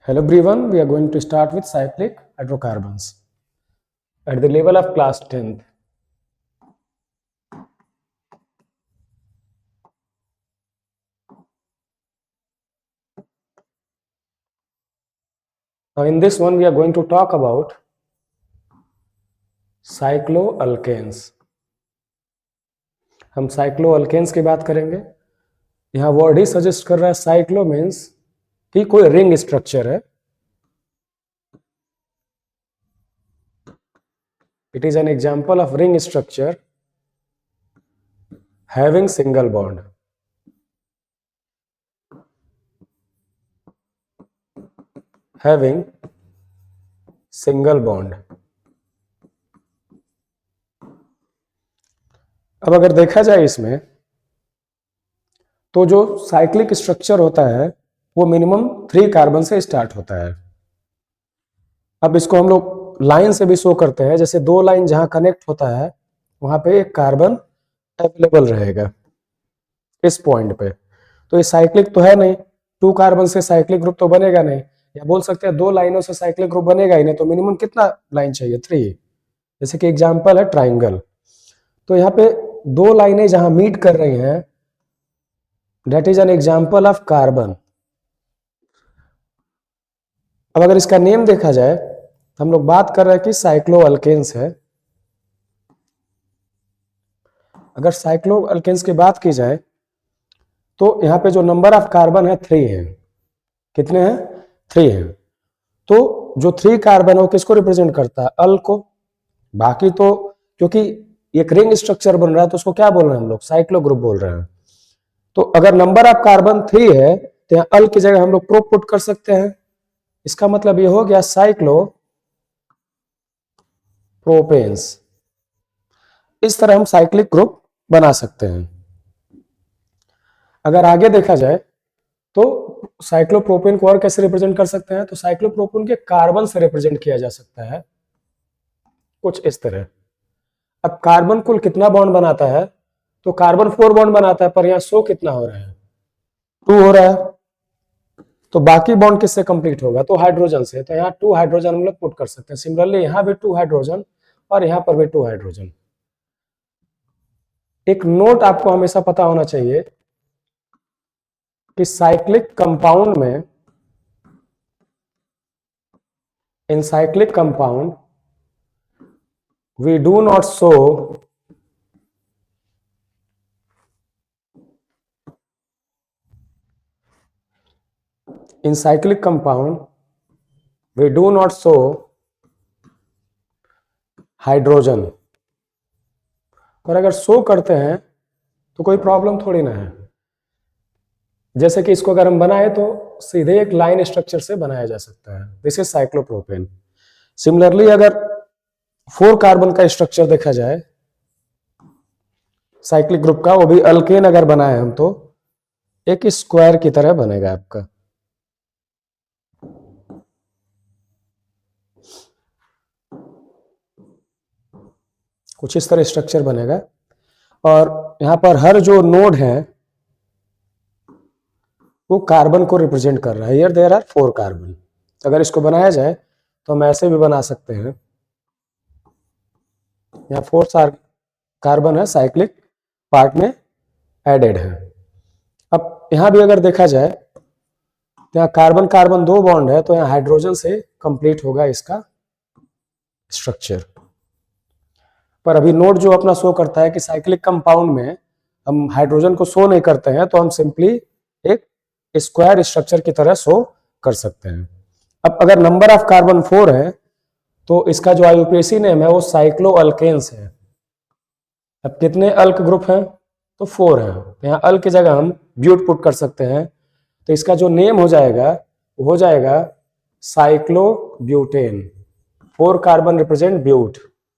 Hello everyone, we are going to start with cyclic hydrocarbons at the level of class 10th. Now in this one we are going to talk about cycloalkanes. हम cycloalkanes की बात करेंगे. यहाँ word ही suggest कर रहा है cyclo means कि कोई रिंग स्ट्रक्चर है. It is an example of ring structure having single bond. Having single bond. अब अगर देखा जाए इसमें तो जो साइक्लिक स्ट्रक्चर होता है वो मिनिमम 3 कार्बन से स्टार्ट होता है. अब इसको हम लोग लाइन से भी शो करते हैं. जैसे 2 लाइन जहां कनेक्ट होता है वहां पे एक कार्बन अवेलेबल रहेगा इस पॉइंट पे. तो ये साइक्लिक तो है नहीं, 2 कार्बन से साइक्लिक ग्रुप तो बनेगा नहीं. या बोल सकते हैं 2 लाइनों से साइक्लिक ग्रुप बनेगा ही नहीं, तो मिनिमम कितना लाइन चाहिए? 3. जैसे कि एग्जांपल है ट्राइंगल. तो यहाँ पे 2 लाइनें जहां मीट कर रही हैं, that is an example of carbon. अब अगर इसका नेम देखा जाए तो हम लोग बात कर रहे हैं कि साइक्लोअल्केन्स है. अगर साइक्लोअल्केन्स की बात की जाए तो यहाँ पे जो नंबर ऑफ कार्बन है 3 है. कितने हैं? 3 है. तो जो 3 कार्बन है वो किसको रिप्रेजेंट करता है? अल को. बाकी तो क्योंकि एक रिंग स्ट्रक्चर बन रहा है तो उसको क्या बोल रहे हैं हम लोग? साइक्लो ग्रुप बोल रहे हैं. तो अगर नंबर ऑफ कार्बन 3 है तो यहाँ अल की जगह हम लोग प्रो पुट कर सकते हैं. इसका मतलब ये हो गया साइक्लो प्रोपेन्स. इस तरह हम साइक्लिक ग्रुप बना सकते हैं. अगर आगे देखा जाए तो साइक्लोप्रोपेन को और कैसे रिप्रेजेंट कर सकते हैं? तो साइक्लोप्रोपेन के कार्बन से रिप्रेजेंट किया जा सकता है कुछ इस तरह. अब कार्बन कुल कितना बॉन्ड बनाता है? तो कार्बन 4 बॉन्ड बनाता है, पर यहाँ 100 कितना हो रहा है? 2 हो रहा है. तो बाकी बॉन्ड किससे कंप्लीट होगा? तो हाइड्रोजन से. तो यहाँ 2 हाइड्रोजन हम लोग पुट कर सकते हैं. सिमिलरली यहाँ भी 2 हाइड्रोजन और यहाँ पर भी 2 हाइड्रोजन. एक नोट आपको हमेशा पता होना चाहिए कि साइक्लिक कंपाउंड में, इन cyclic compound we do not show in cyclic compound we do not show hydrogen. और अगर शो करते हैं तो कोई प्रॉब्लम थोड़ी ना है. जैसे कि इसको अगर हम बनाए तो सीधे एक लाइन स्ट्रक्चर से बनाया जा सकता है. This is cyclopropane. सिमिलरली अगर 4 कार्बन का स्ट्रक्चर देखा जाए साइक्लिक ग्रुप का, वो भी अल्केन अगर बनाए हम तो एक स्क्वायर की तरह बनेगा आपका. कुछ इस तरह स्ट्रक्चर बनेगा. और यहाँ पर हर जो नोड है वो कार्बन को रिप्रेजेंट कर रहा है. Here there are 4 carbon. अगर इसको बनाया जाए तो हम ऐसे भी बना सकते हैं. यहाँ 4 कार्बन है, साइक्लिक पार्ट में एडेड है. अब यहाँ भी अगर देखा जाए तो यहाँ कार्बन कार्बन 2 बॉन्ड है, तो यहाँ हाइड्रोजन से कंप्लीट होगा इसका स्ट्रक्चर. पर अभी नोट जो अपना शो करता है कि साइक्लिक कंपाउंड में हम हाइड्रोजन को शो नहीं करते हैं, तो हम सिंपली एक स्क्वायर स्ट्रक्चर की तरह शो कर सकते हैं. अब अगर नंबर ऑफ कार्बन 4 है तो इसका जो आईयूपीएसी नेम है वो साइक्लोअल्केन्स है. अब कितने अल्क ग्रुप हैं? तो 4 हैं. तो यहाँ अल की जगह हम ब्यूट पुट कर सकते हैं. तो इसका जो नेम हो जाएगा वो हो जाएगा साइक्लोब्यूटेन. 4 carbon represent ब्यूट.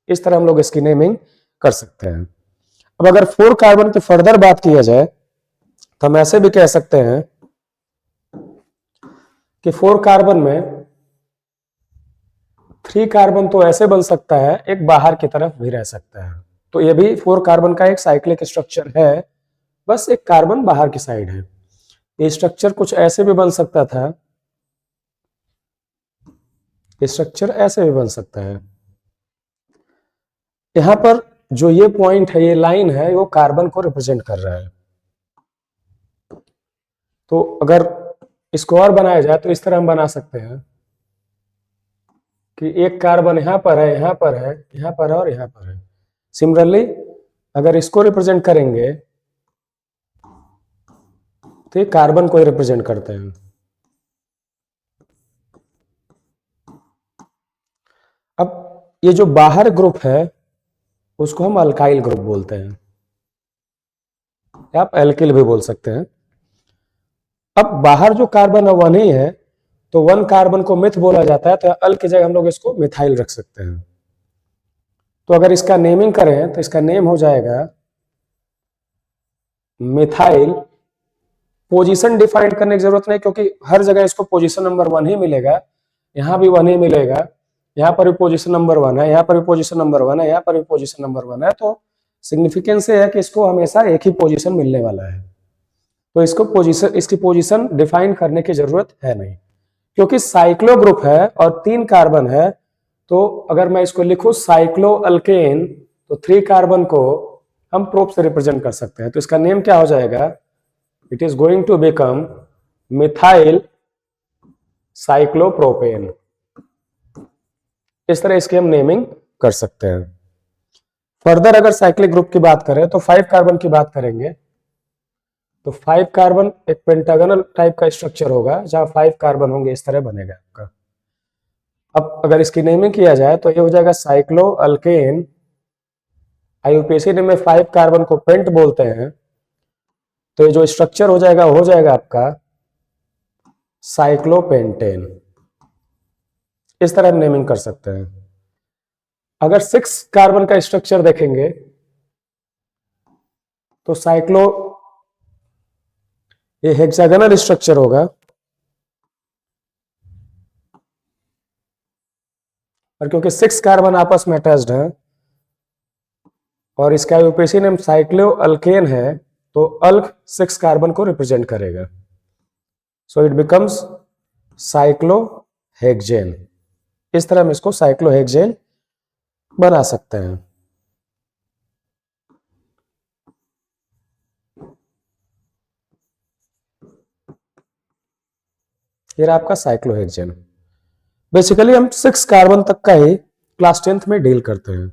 इस तरह हम लोग इसकी नेमिंग कर सकते हैं. अब अगर 4 कार्बन की फर्दर बात किया जाए तो हम ऐसे भी कह सकते हैं कि 4 कार्बन में 3 कार्बन तो ऐसे बन सकता है, एक बाहर की तरफ भी रह सकता है. तो ये भी 4 कार्बन का एक साइक्लिक स्ट्रक्चर है, बस एक कार्बन बाहर की साइड है. ये स्ट्रक्चर कुछ ऐसे भी बन सकता था स्ट्रक्चर ऐसे भी बन सकता है। यहां पर जो ये पॉइंट है, ये लाइन है, वो कार्बन को रिप्रेजेंट कर रहा है। तो अगर इसको और बनाया जाए तो इस तरह हम बना सकते हैं कि एक कार्बन यहां पर है, यहां पर है, यहां पर है और यहां पर है। सिमिलरली अगर इसको रिप्रेजेंट करेंगे तो ये कार्बन को रिप्रेजेंट करते हैं। अब ये जो बाहर ग्रुप है उसको हम अल्काइल ग्रुप बोलते हैं, या आप एल्किल भी बोल सकते हैं। अब बाहर जो कार्बन है वन ही है, तो वन कार्बन को मिथ बोला जाता है, तो अल की जगह हम लोग इसको मिथाइल रख सकते हैं। तो अगर इसका नेमिंग करें तो इसका नेम हो जाएगा मिथाइल। पोजीशन डिफाइन करने की जरूरत नहीं, क्योंकि हर जगह इसको पोजीशन नंबर 1 ही मिलेगा, यहां भी 1 ही मिलेगा, यहां पर भी पोजीशन नंबर 1 है, यहां पर भी पोजीशन नंबर 1 है, यहां पर भी पोजीशन नंबर 1 है। तो सिग्निफिकेंस है कि इसको हमेशा एक ही पोजीशन मिलने वाला है, तो इसकी पोजीशन डिफाइन करने की जरूरत है नहीं। क्योंकि साइक्लो ग्रुप है और 3 कार्बन है, तो अगर मैं इसको लिखूं साइक्लो अल्केन, तो 3 कार्बन को हम प्रोप से रिप्रेजेंट कर सकते हैं। तो इसका नेम क्या हो जाएगा? It is going to become methyl cyclopropane. इस तरह इसकी हम नेमिंग कर सकते हैं। फर्दर अगर साइक्लिक ग्रुप की बात करें तो 5 कार्बन की बात करेंगे, तो 5 कार्बन एक पेंटागनल टाइप का स्ट्रक्चर होगा, जहां 5 कार्बन होंगे, इस तरह बनेगा आपका। अब अगर इसकी नेमिंग किया जाए तो ये हो जाएगा साइक्लो अल्केन। आईयूपीएसी नेम में 5 कार्बन को पेंट बोलते हैं, तो ये जो स्ट्रक्चर हो जाएगा आपका साइक्लोपेंटेन। इस तरह हम नेमिंग कर सकते हैं। अगर 6 कार्बन का स्ट्रक्चर देखेंगे तो ये हेक्सागोनल स्ट्रक्चर होगा, और क्योंकि 6 कार्बन आपस में अटैच्ड है और इसका यूपीएसी नेम साइक्लो अल्केन है, तो अल्क 6 कार्बन को रिप्रेजेंट करेगा, सो इट बिकम्स साइक्लोहेक्सेन। इस तरह हम इसको साइक्लोहेक्सेन बना सकते हैं। ये आपका साइक्लोहेक्सेन। बेसिकली हम 6 कार्बन तक का ही क्लास 10th में डील करते हैं।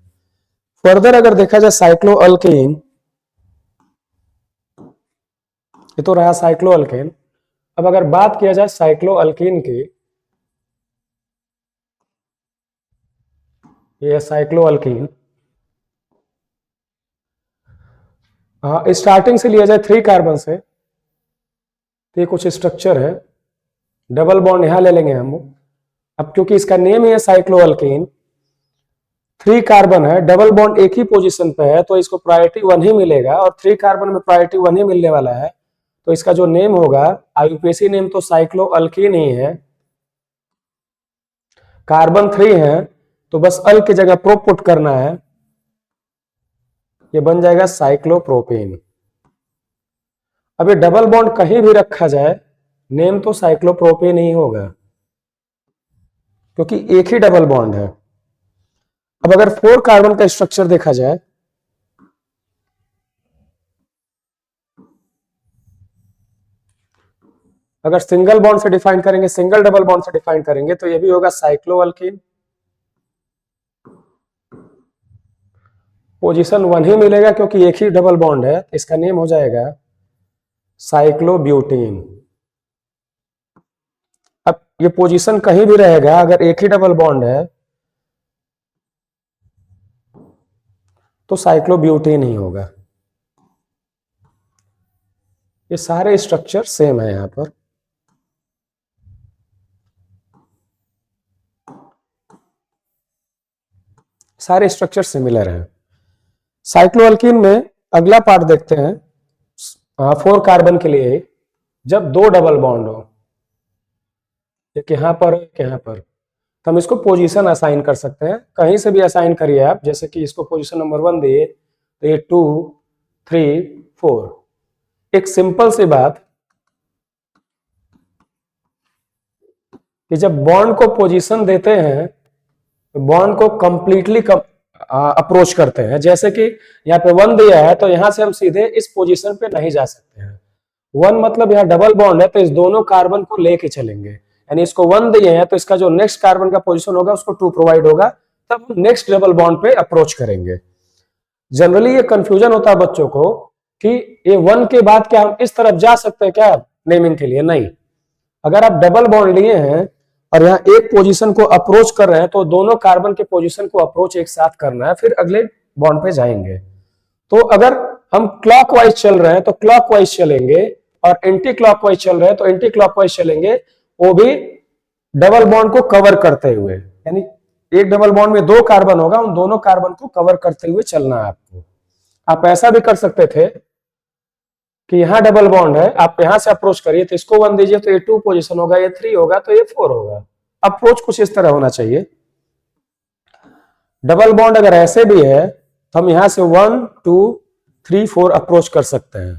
फर्दर अगर देखा जाए साइक्लो अल्केन, ये तो रहा साइक्लो अल्केन। अब अगर बात किया जाए साइक्लो अल्कीन की, ये साइक्लो अल्कीन, हाँ स्टार्टिंग से लिया जाए 3 कार्बन से, तो ये कुछ स्ट्रक्चर है। डबल बॉन्ड यहां ले लेंगे हम। अब क्योंकि इसका नेम है साइक्लो अल्कीन, 3 कार्बन है, डबल बॉन्ड एक ही पोजीशन पे है, तो इसको प्रायोरिटी 1 ही मिलेगा, और 3 कार्बन में प्रायोरिटी 1 ही मिलने वाला है, तो इसका जो नेम होगा, आईयूपीएसी नेम तो साइक्लो अल्कीन ही है, कार्बन 3 है, तो बस अल की जगह प्रो पुट करना है, ये बन जाएगा साइक्लोप्रोपेन। अब ये डबल बॉन्ड कहीं भी रखा जाए, नेम तो साइक्लोप्रोपेन ही होगा, क्योंकि एक ही डबल बॉन्ड है। अब अगर 4 कार्बन का स्ट्रक्चर देखा जाए, अगर सिंगल बॉन्ड से डिफाइन करेंगे, सिंगल डबल बॉन्ड से डिफाइन करेंगे, तो ये भी होगा साइक्लोअल्कीन। पोजीशन 1 ही मिलेगा क्योंकि एक ही डबल बॉन्ड है, इसका नेम हो जाएगा साइक्लोब्यूटीन। अब ये पोजीशन कहीं भी रहेगा, अगर एक ही डबल बॉन्ड है तो साइक्लोब्यूटीन ही होगा। ये सारे स्ट्रक्चर सेम है यहां पर। सारे स्ट्रक्चर सिमिलर हैं। साइक्लोअल्कीन में अगला पार्ट देखते हैं, 4 कार्बन के लिए जब 2 डबल बॉन्ड हो, एक यहां पर एक यहां पर, तो हम इसको पोजीशन असाइन कर सकते हैं, कहीं से भी असाइन करिए आप। जैसे कि इसको पोजीशन नंबर 1 दिए, तो ये 2 3 4। एक सिंपल सी बात, कि जब बॉन्ड को पोजीशन देते हैं तो बॉन्ड को कंप्लीटली अप्रोच करते हैं। जैसे कि यहाँ पे 1 दिया है तो यहां से हम सीधे इस पोजीशन पे नहीं जा सकते हैं। 1 मतलब यहाँ डबल बॉन्ड है तो इस दोनों कार्बन को लेके चलेंगे, यानी इसको 1 दिए हैं तो इसका जो नेक्स्ट कार्बन का पोजीशन होगा उसको 2 प्रोवाइड होगा, तब हम नेक्स्ट डबल बॉन्ड पे अप्रोच करेंगे। जनरली ये कंफ्यूजन होता है बच्चों को कि ये 1 के बाद क्या हम इस तरफ जा सकते हैं क्या नेमिंग के लिए? नहीं। अगर आप डबल बॉन्ड लिए हैं और यहाँ एक पोजीशन को अप्रोच कर रहे हैं तो दोनों कार्बन के पोजीशन को अप्रोच एक साथ करना है, फिर अगले बॉन्ड पे जाएंगे। तो अगर हम क्लॉकवाइज चल रहे हैं तो क्लॉकवाइज चलेंगे, और एंटी क्लॉकवाइज चल रहे हैं तो एंटी क्लॉकवाइज चलेंगे, वो भी डबल बॉन्ड को कवर करते हुए। यानी एक डबल बॉन्ड में 2 कार्बन होगा, उन दोनों कार्बन को कवर करते हुए चलना है आपको। आप ऐसा भी कर सकते थे कि यहां डबल बॉन्ड है, आप यहां से अप्रोच करिए तो इसको 1 दीजिए तो ये 2 पोजीशन होगा, ये 3 होगा तो ये 4 होगा। अप्रोच कुछ इस तरह होना चाहिए। डबल बॉन्ड अगर ऐसे भी है तो हम यहां से 1 2 3 4 अप्रोच कर सकते हैं,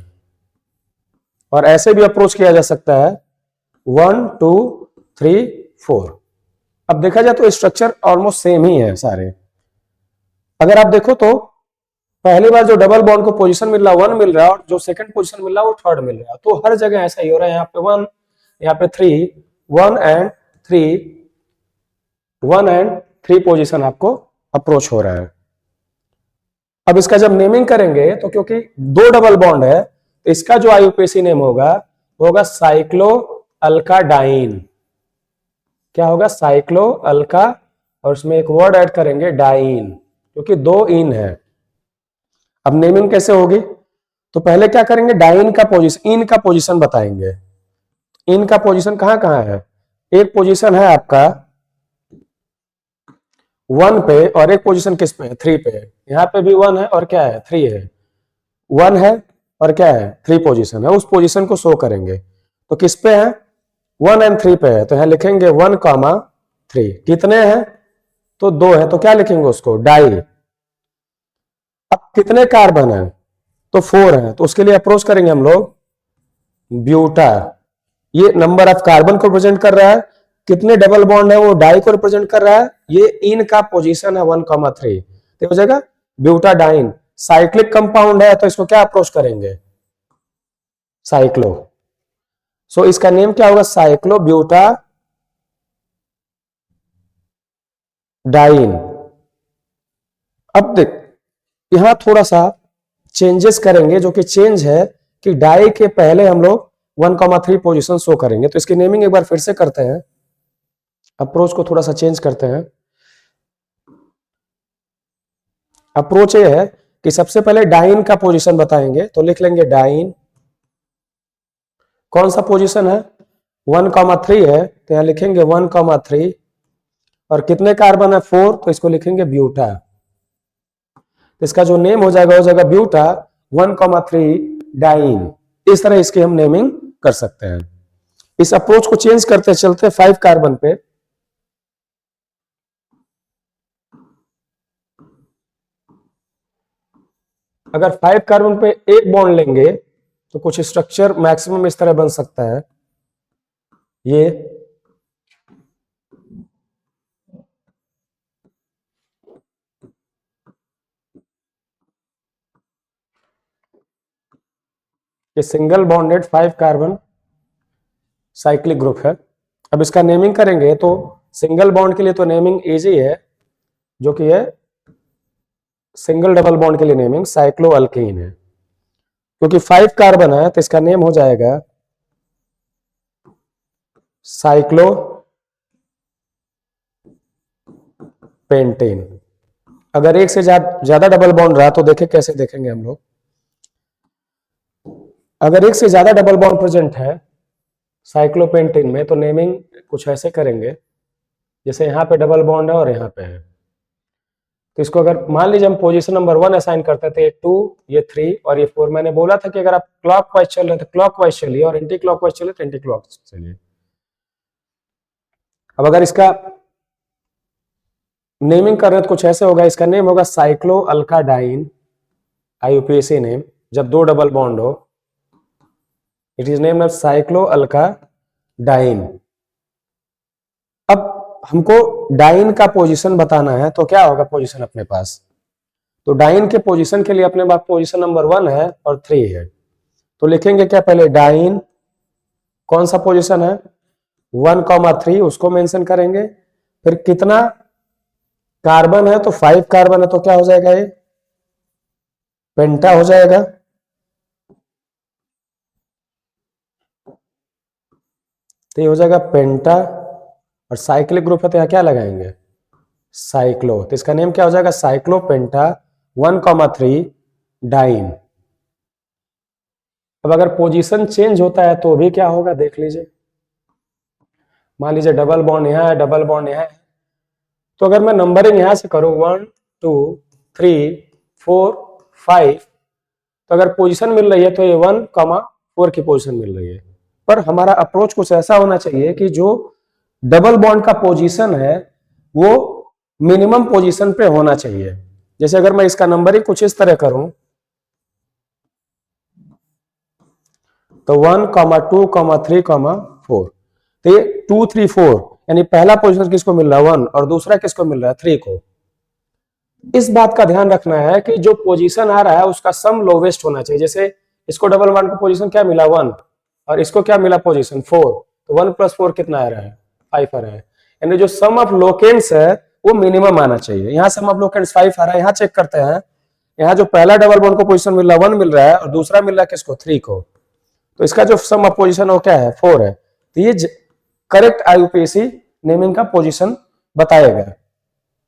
और ऐसे भी अप्रोच किया जा सकता है 1 2 3 4। अब देखा जाए तो स्ट्रक्चर ऑलमोस्ट सेम ही है सारे। अगर आप देखो तो पहली बार जो डबल बॉन्ड को पोजीशन मिल रहा है 1 मिल रहा है, और जो सेकंड पोजीशन मिल रहा है वो 3rd मिल रहा है। तो हर जगह ऐसा ही हो रहा है, यहाँ पे 1, यहाँ पे 3, 1 एंड 3, 1 एंड 3 पोजीशन आपको अप्रोच हो रहा है। अब इसका जब नेमिंग करेंगे तो क्योंकि 2 डबल बॉन्ड है तो इसका जो आईयूपीएसी नेम होगा वो होगा साइक्लो अल्काडाइन। क्या होगा? साइक्लो अल्का, और उसमें एक वर्ड ऐड करेंगे डाइन, क्योंकि 2 इन है। अब नेमिंग कैसे होगी? तो पहले क्या करेंगे, डाइन का पोजीशन, इन का पोजीशन बताएंगे। इन का पोजीशन कहां कहां है? एक पोजीशन है आपका 1 पे, और एक पोजीशन किस पे है? 3 पे है। यहाँ पे भी 1 है और क्या है? 3 है। 1 है और क्या है? 3 पोजीशन है, उस पोजीशन को शो करेंगे। तो किस पे है? 1 एंड 3 पे है, तो यहां लिखेंगे 1, 3। कितने हैं? तो 2 है, तो क्या लिखेंगे उसको? डाई। अब कितने कार्बन है? तो 4 है, तो उसके लिए अप्रोच करेंगे हम लोग ब्यूटा। ये नंबर ऑफ कार्बन को रिप्रेजेंट कर रहा है, कितने डबल बॉन्ड है वो डाई को रिप्रेजेंट कर रहा है, ये इन का पोजीशन है 1, 3, तो हो जाएगा ब्यूटाडाइन। साइक्लिक कंपाउंड है तो इसको क्या अप्रोच करेंगे? साइक्लो। सो इसका नेम क्या होगा? Cyclobutadiene. अब देख यहां थोड़ा सा चेंजेस करेंगे, जो कि चेंज है कि डाई के पहले हम लोग 1, 3 पोजीशन शो करेंगे। तो इसकी नेमिंग एक बार फिर से करते हैं, अप्रोच को थोड़ा सा चेंज करते हैं। अप्रोच ये है कि सबसे पहले डाइन का पोजीशन बताएंगे, तो लिख लेंगे डाइन। कौन सा पोजीशन है? 1, 3 है, तो यहां लिखेंगे 1, 3, और कितने कार्बन है? 4, तो इसको लिखेंगे ब्यूटा। तो इसका जो नेम हो जाएगा हो जाएगा ब्यूटा 1, 3 डाइन। इस तरह इसकी हम नेमिंग कर सकते हैं। इस अप्रोच को चेंज करते चलते 5 कार्बन पे, अगर 5 कार्बन पे एक बॉन्ड लेंगे तो कुछ स्ट्रक्चर मैक्सिमम इस तरह बन सकता है। ये single bonded 5 carbon cyclic group है। अब इसका नेमिंग करेंगे तो सिंगल बॉन्ड के लिए तो नेमिंग इजी है, जो कि है सिंगल डबल बॉन्ड के लिए नेमिंग साइक्लो अल्कीन है। क्योंकि 5 कार्बन है तो इसका नेम हो जाएगा साइक्लो पेंटेन। अगर एक से ज्यादा डबल बॉन्ड रहा तो देखें कैसे देखेंगे हम लोग। अगर एक से ज्यादा डबल बॉन्ड प्रेजेंट है साइक्लोपेंटेन में तो नेमिंग कुछ ऐसे करेंगे, जैसे यहाँ पे डबल बॉन्ड है और यहाँ पे है, तो इसको अगर मान लीजिए हम पोजीशन नंबर 1 असाइन करते थे, 2, ये 3 और ये 4। मैंने बोला था कि अगर आप क्लॉकवाइज चल रहे थे क्लॉकवाइज चलिए, और एंटी क्लॉकवाइज चलिए तो एंटी क्लॉकवाइज चलिए। अब अगर इसका नेमिंग कर रहे हैं तो कुछ ऐसे होगा, इसका नेम होगा साइक्लो अल्काडाइन, आईयूपीएसी नेम। जब 2 डबल बॉन्ड हो, इट इज नेम साइक्लो अल्काडाइन। हमको डाइन का पोजीशन बताना है, तो क्या होगा पोजीशन अपने पास? तो डाइन के पोजीशन के लिए अपने पास पोजीशन नंबर 1 है और 3 है। तो लिखेंगे क्या? पहले डाइन कौन सा पोजीशन है? 1,3 उसको मेंशन करेंगे। फिर कितना कार्बन है? तो 5 कार्बन है, तो क्या हो जाएगा? ये पेंटा हो जाएगा। तो ये हो जाएगा पेंटा। और साइक्लिक ग्रुप है तो यहाँ क्या लगाएंगे? साइक्लो। तो इसका नेम क्या हो जाएगा? Cyclopenta 1,3 diene. अब अगर पोजीशन चेंज होता है तो भी क्या होगा देख लीजिए। मान लीजिए डबल बॉन्ड यहाँ है, डबल बॉन्ड यहाँ है, तो अगर मैं नंबरिंग यहां से करूं 1 2 3 4 5, तो अगर पोजीशन मिल रही है तो ये 1,4 की पोजीशन मिल रही है। पर हमारा अप्रोच कुछ ऐसा होना चाहिए कि जो डबल बॉन्ड का पोजीशन है वो मिनिमम पोजीशन पे होना चाहिए। जैसे अगर मैं इसका नंबरिंग कुछ इस तरह करूं तो 1, 2, 3, 4, तो ये 2 3 4 यानी पहला पोजीशन किसको मिल रहा है? 1, और दूसरा किसको मिल रहा है? 3 को। इस बात का ध्यान रखना है कि जो पोजीशन आ रहा है उसका सम लोवेस्ट होना चाहिए। जैसे इसको डबल बॉन्ड को पोजीशन क्या मिला? 1, और इसको क्या मिला पोजीशन? 4, तो 1 + 4 कितना आ रहा है? 5 आ रहा है। यानी जो सम ऑफ लोकेंट्स है वो मिनिमम आना चाहिए। यहाँ सम ऑफ लोकेंट्स 5 आ रहा है। यहाँ चेक करते हैं, यहाँ जो पहला डबल बॉन्ड को पोजीशन मिल रहा है 1 मिल रहा है, और दूसरा मिल रहा है किसको? 3 को। तो इसका जो सम ऑफ पोजीशन है वो क्या है? 4 है। तो ये करेक्ट आईयूपीएसी नेमिंग का पोजीशन बताएगा।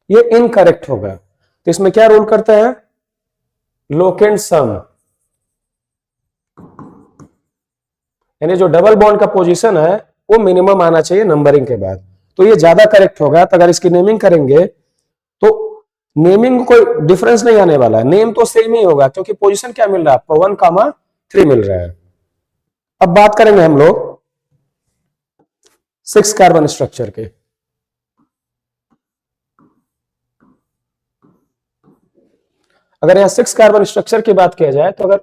ये इनकरेक्ट होगा। तो इसमें क्या रूल करते हैं? लोकेंट सम, यानी जो डबल बॉन्ड का पोजीशन है वो मिनिमम आना चाहिए नंबरिंग के बाद। तो ये ज्यादा करेक्ट होगा। तो अगर इसकी नेमिंग करेंगे तो नेमिंग कोई डिफरेंस नहीं आने वाला है, नेम तो सेम ही होगा क्योंकि पोजीशन क्या मिल रहा है आपको? 1,3 मिल रहा है। अब बात करेंगे हम लोग 6 कार्बन स्ट्रक्चर के। अगर यहां 6 कार्बन स्ट्रक्चर की बात किया जाए तो अगर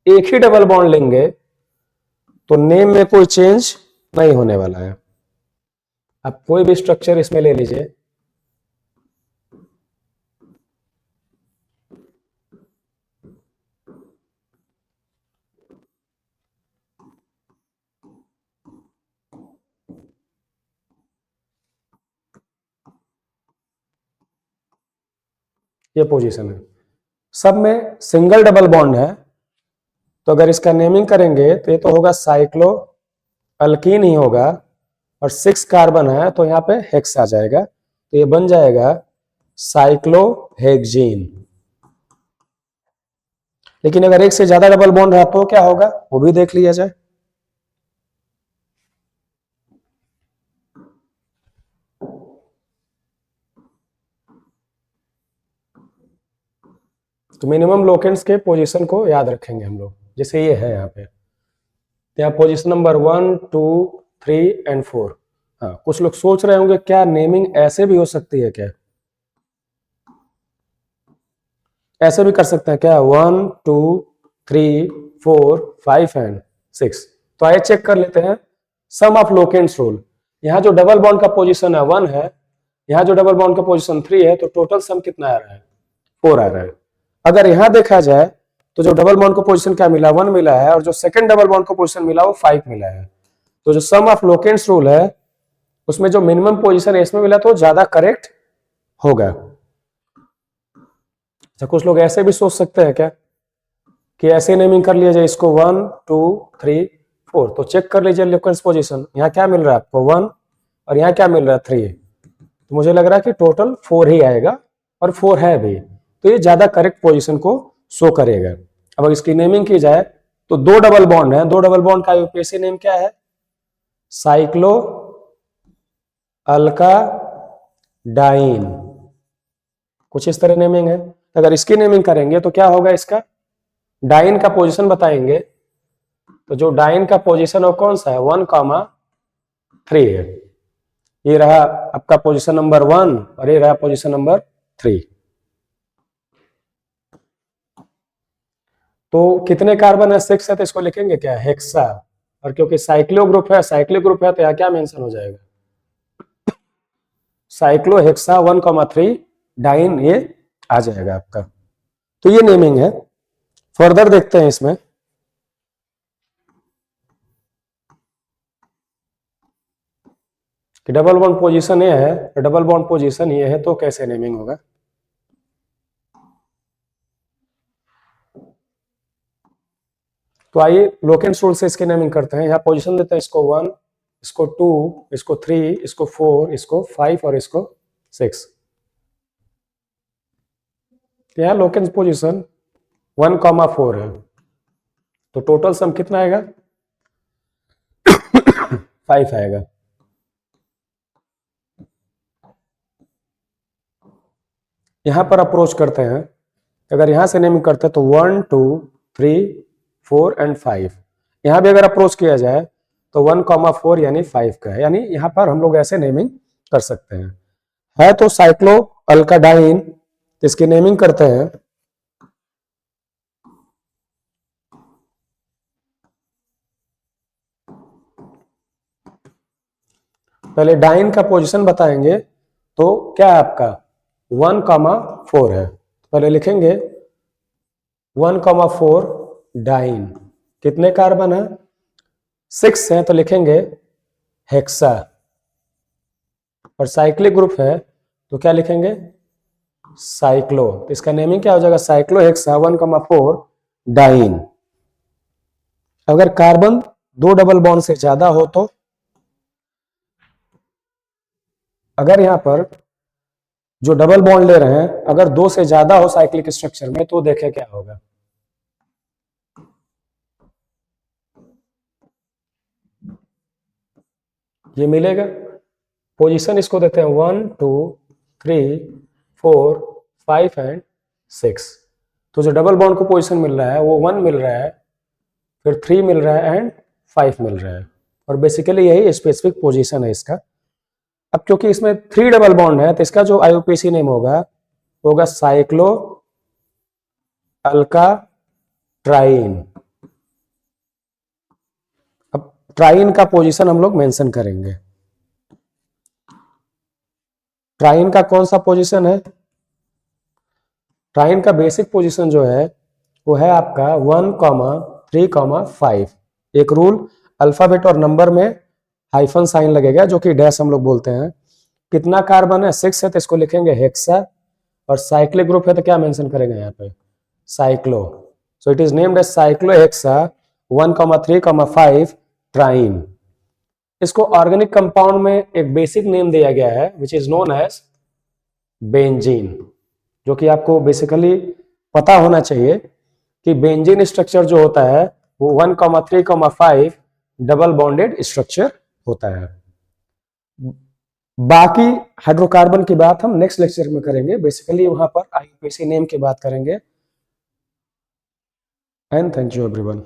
एक ही डबल बॉन्ड लेंगे तो नेम में कोई चेंज नहीं होने वाला है। आप कोई भी स्ट्रक्चर इसमें ले लीजिए, ये पोजीशन है, सब में सिंगल डबल बॉन्ड है। तो अगर इसका नेमिंग करेंगे तो ये तो होगा साइक्लो अल्कीन ही होगा, और 6 कार्बन है तो यहाँ पे हेक्स आ जाएगा, तो ये बन जाएगा साइक्लोहेक्जीन। लेकिन अगर एक से ज्यादा डबल बॉन्ड है तो क्या होगा वो भी देख लिया जाए। तो मिनिमम लोकेंट्स के पोजीशन को याद रखेंगे हम लोग। जैसे ये है यहाँ पे, यहाँ पोजीशन नंबर 1 2 3 एंड 4। हाँ, कुछ लोग सोच रहे होंगे क्या नेमिंग ऐसे भी हो सकती है क्या? ऐसे भी कर सकते हैं क्या? 1 2 3 4 5 एंड 6। तो आइए चेक कर लेते हैं सम ऑफ लोकेंट्स रूल। यहाँ जो डबल बॉन्ड का पोजीशन है 1 है, यहाँ जो डबल बॉन्ड का पोजीशन 3 है, तो टोटल सम कितना आ रहा है? 4 आ रहा है। अगर यहाँ देखा जाए तो जो डबल बॉन्ड को पोजीशन क्या मिला? 1 मिला है, और जो सेकंड डबल बॉन्ड को पोजीशन मिला वो 5 मिला है। तो जो सम ऑफ लोकेंट्स रूल है उसमें जो मिनिमम पोजीशन है इसमें मिला तो ज्यादा करेक्ट होगा। अच्छा, कुछ लोग ऐसे भी सोच सकते हैं क्या कि ऐसे नेमिंग कर लिया जाए इसको 1 2 3 4। तो चेक कर लीजिए लोकेंट्स पोजीशन, यहाँ क्या मिल रहा है आपको? 1, और यहाँ क्या मिल रहा है? 3। तो मुझे लग रहा है कि टोटल 4 ही आएगा, और 4 है भी, तो ये ज्यादा करेक्ट पोजीशन को शो करेगा। अब इसकी नेमिंग की जाए तो 2 डबल बॉन्ड है, 2 डबल बॉन्ड का यूपीएसी नेम क्या है? साइक्लो अल्का डाइन, कुछ इस तरह नेमिंग है। अगर इसकी नेमिंग करेंगे तो क्या होगा? इसका डाइन का पोजीशन बताएंगे, तो जो डाइन का पोजीशन है वो कौन सा है? 1,3 है। ये रहा आपका पोजीशन नंबर 1 और ये रहा पोजीशन नंबर 3। तो कितने कार्बन है? 6 है, तो इसको लिखेंगे क्या? हेक्सा। और क्योंकि साइक्लो ग्रुप है, साइक्लिक ग्रुप है, तो यहाँ क्या मेंशन हो जाएगा? साइक्लोहेक्सा 1,3 डाइन ये आ जाएगा आपका। तो ये नेमिंग है। फर्दर देखते हैं इसमें, कि डबल बॉन्ड पोजीशन ये है, डबल बॉन्ड पोजीशन ये है, तो कैसे नेमिंग होगा। तो आइए लोकेंस रूल से इसकी नेमिंग करते हैं। यहाँ पोजीशन देते हैं, इसको 1, इसको 2, इसको 3, इसको 4, इसको 5 और इसको 6। यहाँ लोकेंस पोजीशन 1,4 है, तो टोटल सम कितना आएगा 5 आएगा। यहां पर अप्रोच करते हैं, अगर यहां से नेमिंग करते हैं तो 1, 2, 3, 4 एंड 5। यहां भी अगर अप्रोच किया जाए तो 1,4 यानी 5 का है, यानी यहां पर हम लोग ऐसे नेमिंग कर सकते हैं। है तो साइक्लो अल्काडाइन, इसकी नेमिंग करते हैं। पहले डाइन का पोजीशन बताएंगे, तो क्या है आपका 1,4 है। पहले लिखेंगे 1,4 डाइन, कितने कार्बन है 6 है, तो लिखेंगे हेक्सा। और साइक्लिक ग्रुप है तो क्या लिखेंगे साइक्लो। तो इसका नेमिंग क्या हो जाएगा साइक्लोहेक्सा 1,4 डाइन। अगर कार्बन 2 डबल बॉन्ड से ज्यादा हो तो, अगर यहां पर जो डबल बॉन्ड ले रहे हैं अगर 2 से ज्यादा हो साइक्लिक स्ट्रक्चर में, तो देखें क्या होगा। ये मिलेगा। पोजीशन इसको देते हैं 1, 2, 3, 4, 5 एंड 6। तो जो डबल बॉन्ड को पोजीशन मिल रहा है वो 1 मिल रहा है, फिर 3 मिल रहा है एंड 5 मिल रहा है। और बेसिकली यही स्पेसिफिक पोजीशन है इसका। अब क्योंकि इसमें 3 डबल बॉन्ड है, तो इसका जो आईयूपीएसी नेम होगा साइक्लो अल्का ट्राइन। अब ट्राइन का पोजीशन हम लोग मेंशन करेंगे। ट्राइन का कौन सा पोजीशन है, ट्राइन का बेसिक पोजीशन जो है वो है आपका 1,3,5। एक रूल, अल्फाबेट और नंबर में हाइफन साइन लगेगा जो कि डैश हम लोग बोलते हैं। कितना कार्बन है 6 है, तो इसको लिखेंगे हेक्सा। और साइक्लिक ग्रुप है तो क्या मेंशन करेंगे यहाँ पे cyclo. So it is named as cyclohexa 1,3,5 triene. इसको ऑर्गेनिक कंपाउंड में एक बेसिक नेम दिया गया है which is known as benzene, जो कि आपको बेसिकली पता होना चाहिए कि बेंजीन स्ट्रक्चर जो होता है वो 1,3,5 डबल बॉन्डेड स्ट्रक्चर होता है। बाकी हाइड्रोकार्बन की बात हम नेक्स्ट लेक्चर में करेंगे। बेसिकली वहां पर आईयूपीएसी नेम की बात करेंगे। And thank you everyone.